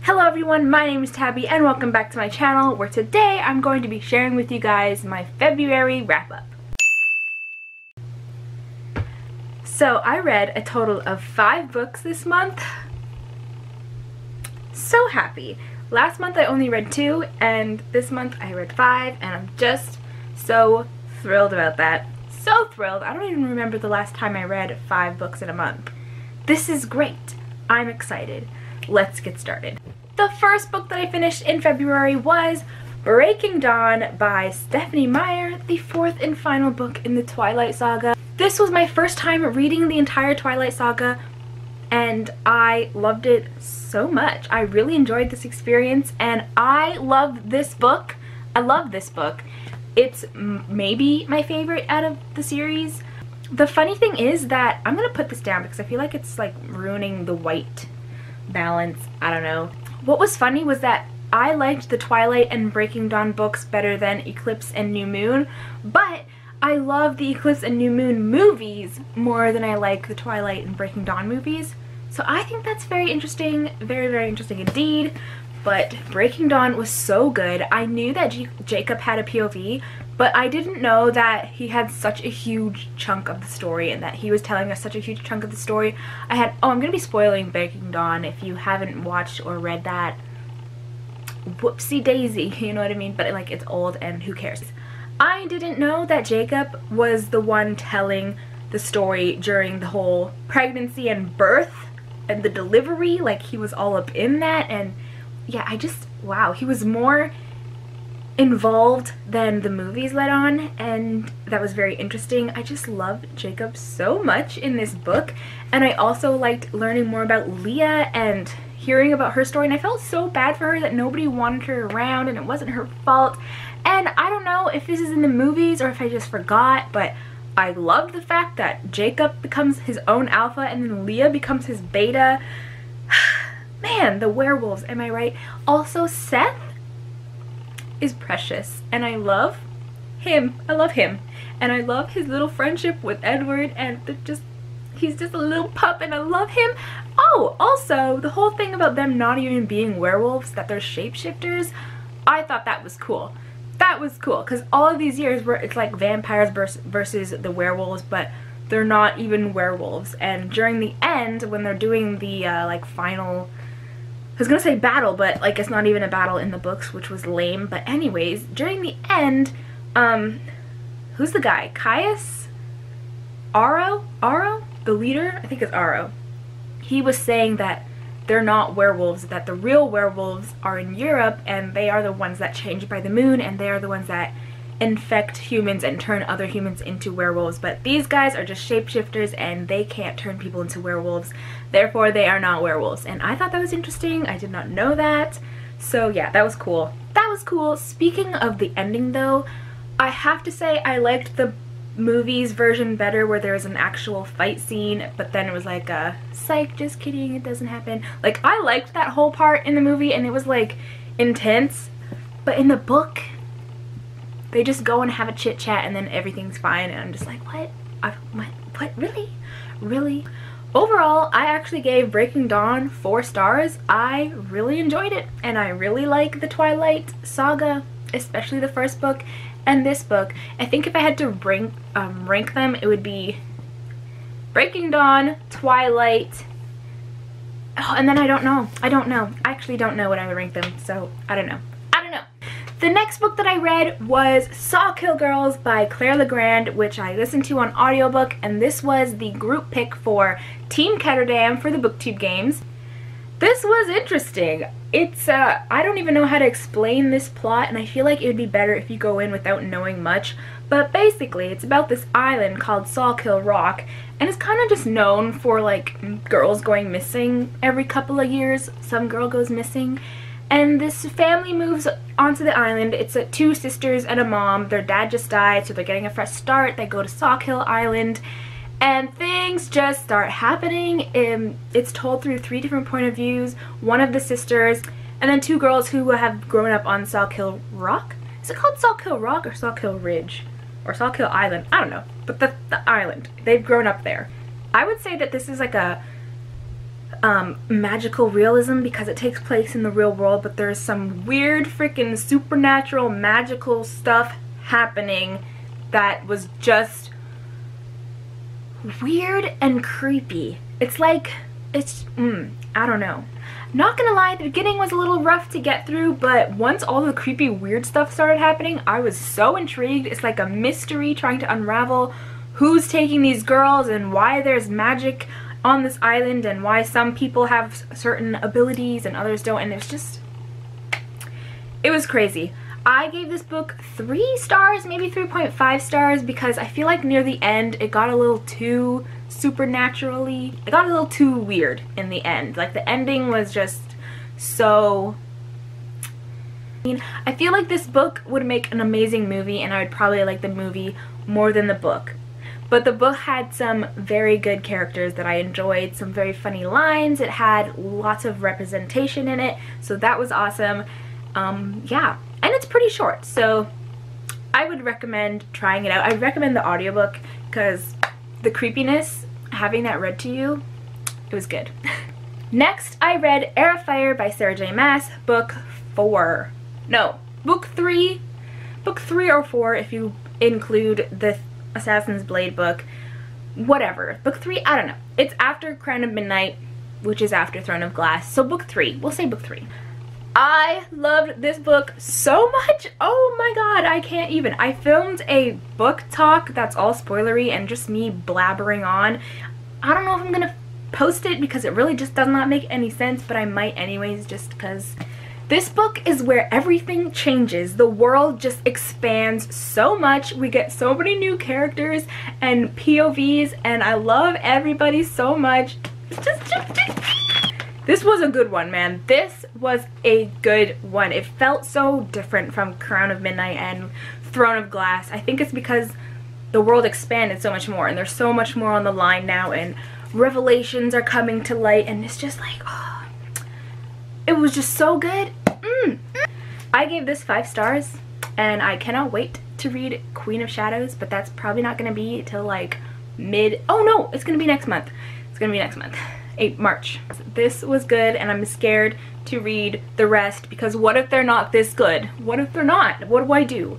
Hello everyone, my name is Tabby and welcome back to my channel where today I'm going to be sharing with you guys my February wrap-up. So I read a total of 5 books this month. So happy. Last month I only read 2 and this month I read 5 and I'm just so thrilled about that. So thrilled. I don't even remember the last time I read 5 books in a month. This is great. I'm excited. Let's get started. The first book that I finished in February was Breaking Dawn by Stephenie Meyer, the 4th and final book in the Twilight Saga. This was my first time reading the entire Twilight Saga and I loved it so much. I really enjoyed this experience and I love this book. I love this book. It's maybe my favorite out of the series. The funny thing is that I'm gonna put this down because I feel like it's like ruining the white balance. I don't know. What was funny was that I liked the Twilight and Breaking Dawn books better than Eclipse and New Moon, but I love the Eclipse and New Moon movies more than I like the Twilight and Breaking Dawn movies. So I think that's very interesting, very, very interesting indeed. But Breaking Dawn was so good. I knew that Jacob had a POV, but I didn't know that he had such a huge chunk of the story and that he was telling us such a huge chunk of the story. I'm going to be spoiling Breaking Dawn if you haven't watched or read that. Whoopsie daisy, you know what I mean? But like, it's old and who cares? I didn't know that Jacob was the one telling the story during the whole pregnancy and birth and the delivery. Like, he was all up in that, and yeah, wow, he was more involved than the movies let on, and that was very interesting. I just loved Jacob so much in this book, and I also liked learning more about Leah and hearing about her story, and I felt so bad for her that nobody wanted her around and it wasn't her fault. And I don't know if this is in the movies or if I just forgot, but I loved the fact that Jacob becomes his own alpha and then Leah becomes his beta. Man, the werewolves, am I right? Also, Seth is precious, and I love him. I love him. And I love his little friendship with Edward, and he's just a little pup, and I love him. Oh, also, the whole thing about them not even being werewolves, that they're shapeshifters, I thought that was cool. That was cool, because all of these years where it's like vampires versus the werewolves, but they're not even werewolves. And during the end, when they're doing the like final, I was gonna say battle, but like it's not even a battle in the books, which was lame. But anyways, during the end, who's the guy? Caius? Aro? The leader? I think it's Aro. He was saying that they're not werewolves, that the real werewolves are in Europe and they are the ones that change by the moon and they are the ones that infect humans and turn other humans into werewolves, but these guys are just shapeshifters and they can't turn people into werewolves, therefore they are not werewolves. And I thought that was interesting. I did not know that. So yeah, that was cool. That was cool. Speaking of the ending though, I have to say I liked the movie's version better, where there was an actual fight scene, but then it was like a psych, just kidding, it doesn't happen. Like, I liked that whole part in the movie and it was like intense, but in the book they just go and have a chit chat and then everything's fine, and I'm just like, what? What? Really? Overall, I actually gave Breaking Dawn 4 stars. I really enjoyed it, and I really like the Twilight Saga, especially the first book and this book. I think if I had to rank them, it would be Breaking Dawn, Twilight, and then I don't know. I actually don't know what I would rank them, so I don't know. The next book that I read was Sawkill Girls by Claire Legrand, which I listened to on audiobook, and this was the group pick for Team Ketterdam for the BookTube games. This was interesting. It's, I don't even know how to explain this plot, and I feel like it would be better if you go in without knowing much, but basically it's about this island called Sawkill Rock, and it's kind of just known for like girls going missing every couple of years. Some girl goes missing, and this family moves onto the island. It's 2 sisters and a mom. Their dad just died, so they're getting a fresh start. They go to Sawkill Island, and things just start happening. It's told through 3 different point of views. One of the sisters, and then 2 girls who have grown up on Sawkill Rock. Is it called Sawkill Rock or Sawkill Ridge? Or Sawkill Island? I don't know. But the island. They've grown up there. I would say that this is like a magical realism because it takes place in the real world, but there's some weird freaking supernatural magical stuff happening that was just weird and creepy. It's like, I don't know. Not gonna lie, the beginning was a little rough to get through, but once all the creepy weird stuff started happening, I was so intrigued. It's like a mystery trying to unravel who's taking these girls and why there's magic on this island and why some people have certain abilities and others don't, and it was crazy. I gave this book 3 stars, maybe 3.5 stars, because I feel like near the end it got a little too supernaturally, it got a little too weird in the end. Like the ending was just so, I feel like this book would make an amazing movie and I would probably like the movie more than the book. But the book had some very good characters that I enjoyed, some very funny lines, it had lots of representation in it, so that was awesome. Yeah, and it's pretty short, so I would recommend trying it out. I recommend the audiobook because the creepiness, having that read to you, it was good. Next, I read Air of Fire by Sarah J. Maas, book 4. No, book 3. Book 3 or 4 if you include the Assassin's Blade book. Whatever. Book 3, I don't know. It's after Crown of Midnight, which is after Throne of Glass. So book 3. We'll say book 3. I loved this book so much. Oh my god, I can't even. I filmed a book talk that's all spoilery and just me blabbering on. I don't know if I'm gonna post it because it really just does not make any sense, but I might anyways just because this book is where everything changes. The world just expands so much. We get so many new characters and POVs and I love everybody so much. This was a good one, man. This was a good one. It felt so different from Crown of Midnight and Throne of Glass. I think it's because the world expanded so much more and there's so much more on the line now and revelations are coming to light and it's just like, oh, it was just so good. I gave this 5 stars and I cannot wait to read Queen of Shadows, but that's probably not going to be till like oh no, it's going to be next month. It's going to be next month. March. This was good and I'm scared to read the rest because what if they're not this good? What if they're not? What do I do?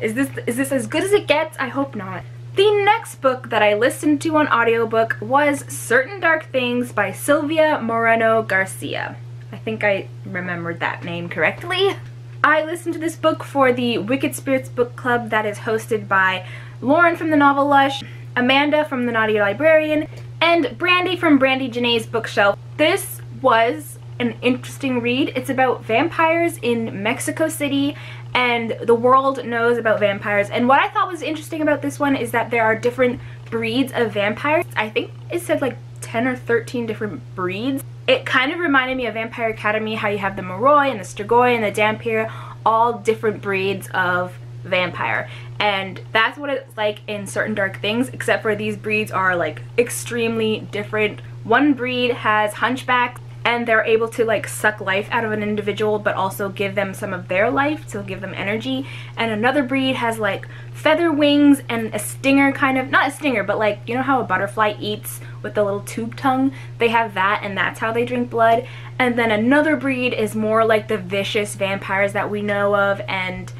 Is this as good as it gets? I hope not. The next book that I listened to on audiobook was Certain Dark Things by Sylvia Moreno Garcia. I think I remembered that name correctly. I listened to this book for the Wicked Spirits book club that is hosted by Lauren from the Novel Lush, Amanda from the Naughty Librarian, and Brandy from Brandy Janae's Bookshelf. This was an interesting read. It's about vampires in Mexico City and the world knows about vampires. And what I thought was interesting about this one is that there are different breeds of vampires. I think it said like 10 or 13 different breeds. It kind of reminded me of Vampire Academy, how you have the Moroi and the Strigoi and the Dhampir, all different breeds of vampire. And that's what it's like in Certain Dark Things, except for these breeds are like extremely different. One breed has hunchbacks and they're able to like suck life out of an individual but also give them some of their life, so give them energy. And another breed has like feather wings and a stinger, kind of, not a stinger, but like, you know how a butterfly eats with the little tube tongue? They have that and that's how they drink blood. And then another breed is more like the vicious vampires that we know of, and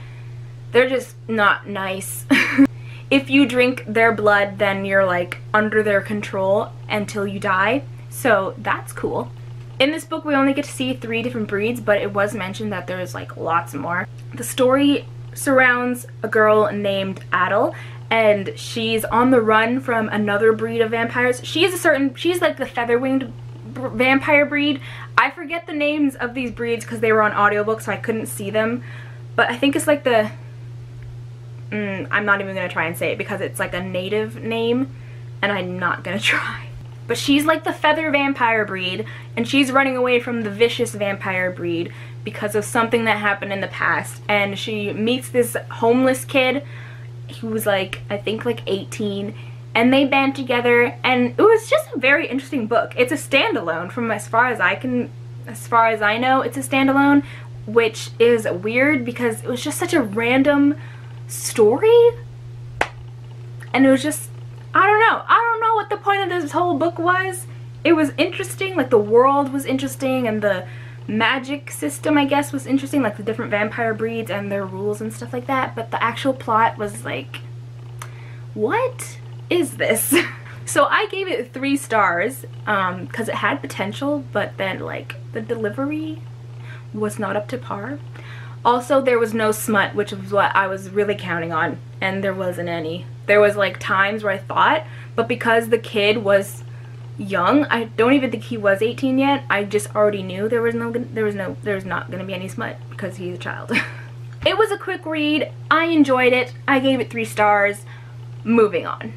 they're just not nice. If you drink their blood, then you're like under their control until you die. So that's cool. In this book, we only get to see 3 different breeds, but it was mentioned that there's like lots more. The story surrounds a girl named Adele, and she's on the run from another breed of vampires. She's like the feather-winged vampire breed. I forget the names of these breeds because they were on audiobook, so I couldn't see them. But I think it's like the... I'm not even going to try and say it because it's like a native name, and I'm not going to try. But she's like the feather vampire breed, and she's running away from the vicious vampire breed because of something that happened in the past. And she meets this homeless kid who was like, I think like 18, and they band together, and it was just a very interesting book. It's a standalone from as far as I know, it's a standalone, which is weird because it was just such a random story. And it was just, I don't know what the point of this whole book was. it was interesting, like the world was interesting and the magic system, I guess, was interesting, like the different vampire breeds and their rules and stuff like that, but the actual plot was like, what is this? So I gave it 3 stars because it had potential, but then like the delivery was not up to par. Also, there was no smut, which was what I was really counting on, and there wasn't any. There was like times where I thought, but because the kid was young, I don't even think he was 18 yet, I just already knew there's not gonna be any smut because he's a child. It was a quick read. I enjoyed it. I gave it 3 stars. Moving on.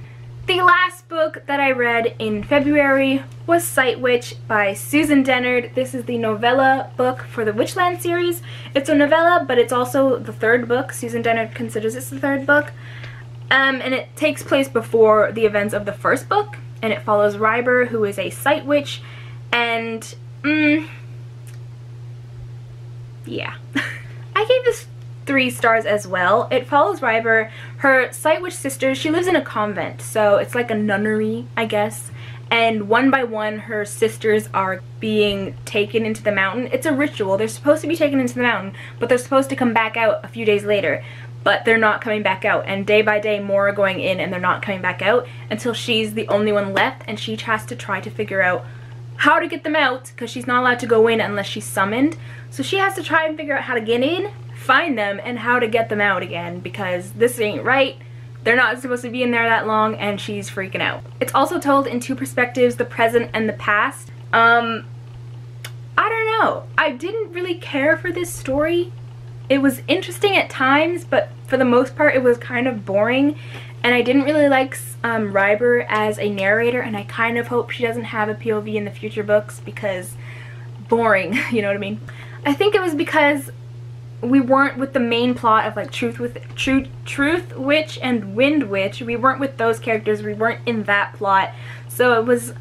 The last book that I read in February was Sight Witch by Susan Dennard. This is the novella book for the Witchland series. It's a novella, but it's also the 3rd book. Susan Dennard considers it's the 3rd book. And it takes place before the events of the 1st book. And it follows Ryber, who is a sight witch. And, yeah. I gave this 3 stars as well. It follows Ryber. Her sight witch sister, she lives in a convent, so it's like a nunnery, I guess. And one by one, her sisters are being taken into the mountain. It's a ritual. They're supposed to be taken into the mountain, but they're supposed to come back out a few days later. But they're not coming back out, and day by day more are going in and they're not coming back out until she's the only one left, and she has to try to figure out how to get them out because she's not allowed to go in unless she's summoned. So she has to try and figure out how to get in, find them, and how to get them out again because this ain't right. They're not supposed to be in there that long, and she's freaking out. It's also told in 2 perspectives, the present and the past. I don't know. I didn't really care for this story. It was interesting at times, but for the most part it was kind of boring, and I didn't really like Ryber as a narrator, and I kind of hope she doesn't have a POV in the future books because boring, you know what I mean? I think it was because we weren't with the main plot of like Truth Witch and Wind Witch. We weren't with those characters. We weren't in that plot. So it was,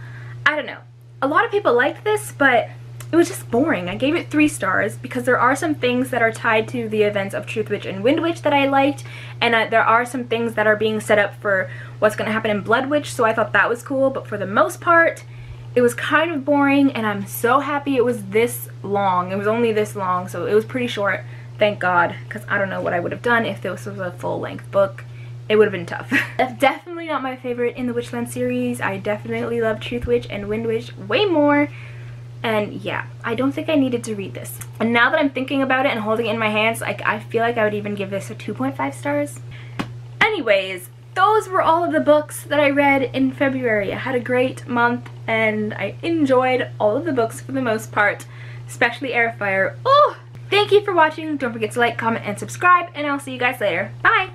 I don't know. A lot of people liked this, but it was just boring. I gave it 3 stars because there are some things that are tied to the events of Truth Witch and Wind Witch that I liked, and there are some things that are being set up for what's going to happen in Blood Witch, so I thought that was cool, but for the most part, it was kind of boring, and I'm so happy it was this long. It was only this long, so it was pretty short, thank God, because I don't know what I would have done if this was a full-length book. It would have been tough. That's definitely not my favorite in the Witchland series. I definitely love Truth Witch and Wind Witch way more. And yeah, I don't think I needed to read this. And now that I'm thinking about it and holding it in my hands, like, I feel like I would even give this a 2.5 stars. Anyways, those were all of the books that I read in February. I had a great month and I enjoyed all of the books for the most part, especially Airfire. Oh! Thank you for watching. Don't forget to like, comment, and subscribe, and I'll see you guys later. Bye!